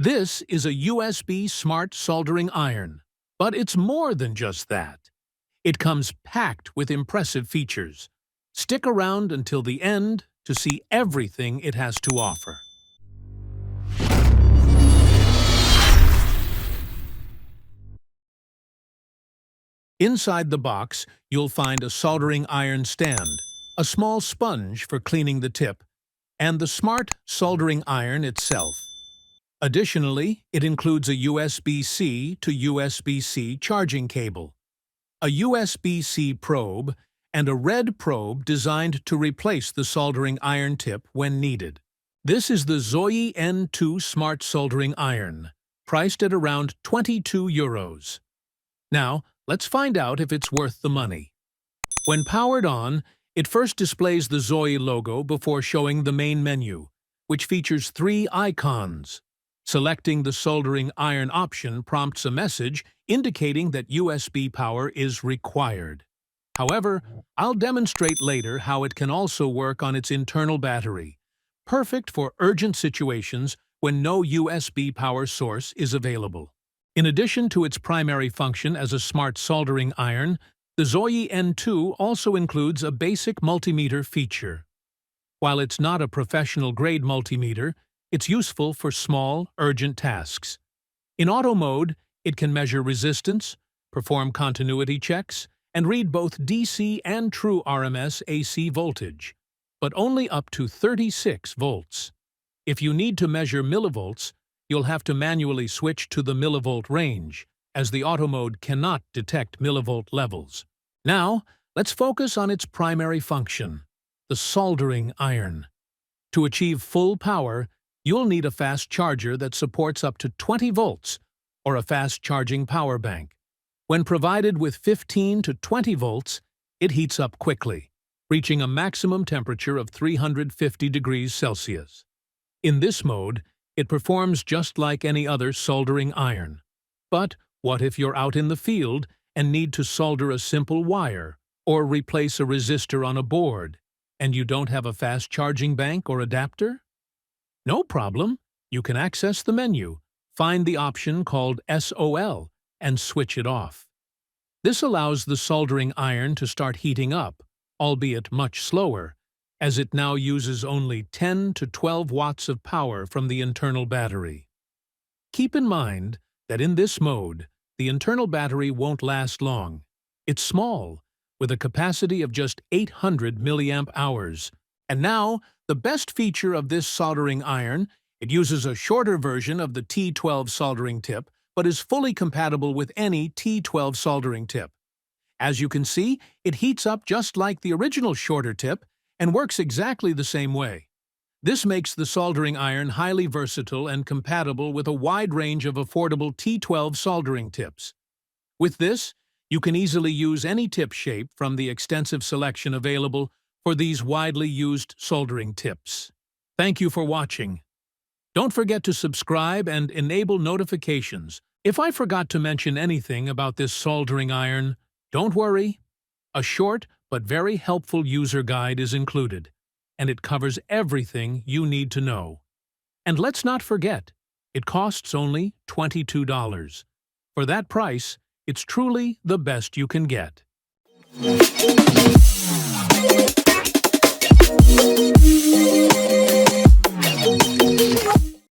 This is a USB smart soldering iron, but it's more than just that. It comes packed with impressive features. Stick around until the end to see everything it has to offer. Inside the box, you'll find a soldering iron stand, a small sponge for cleaning the tip, and the smart soldering iron itself. Additionally, it includes a USB-C to USB-C charging cable, a USB-C probe, and a red probe designed to replace the soldering iron tip when needed. This is the Zoyi N2 smart soldering iron, priced at around €22. Now, let's find out if it's worth the money. When powered on, it first displays the Zoyi logo before showing the main menu, which features 3 icons. Selecting the soldering iron option prompts a message indicating that USB power is required. However, I'll demonstrate later how it can also work on its internal battery, perfect for urgent situations when no USB power source is available. In addition to its primary function as a smart soldering iron, the Zoyi N2 also includes a basic multimeter feature. While it's not a professional-grade multimeter, it's useful for small, urgent tasks. In auto mode, it can measure resistance, perform continuity checks, and read both DC and true RMS AC voltage, but only up to 36 volts. If you need to measure millivolts, you'll have to manually switch to the millivolt range, as the auto mode cannot detect millivolt levels. Now, let's focus on its primary function, the soldering iron. To achieve full power, you'll need a fast charger that supports up to 20 volts, or a fast-charging power bank. When provided with 15 to 20 volts, it heats up quickly, reaching a maximum temperature of 350 degrees Celsius. In this mode, it performs just like any other soldering iron. But what if you're out in the field and need to solder a simple wire or replace a resistor on a board, and you don't have a fast-charging bank or adapter? No problem. You can access the menu, find the option called SOL, and switch it off. This allows the soldering iron to start heating up, albeit much slower, as it now uses only 10 to 12 watts of power from the internal battery. Keep in mind that in this mode, the internal battery won't last long. It's small, with a capacity of just 800 milliamp hours. And now, the best feature of this soldering iron, it uses a shorter version of the T12 soldering tip, but is fully compatible with any T12 soldering tip. As you can see, it heats up just like the original shorter tip and works exactly the same way. This makes the soldering iron highly versatile and compatible with a wide range of affordable T12 soldering tips. With this, you can easily use any tip shape from the extensive selection available for these widely used soldering tips. Thank you for watching. Don't forget to subscribe and enable notifications. If I forgot to mention anything about this soldering iron, don't worry. A short but very helpful user guide is included, and it covers everything you need to know. And let's not forget, it costs only $22. For that price, it's truly the best you can get.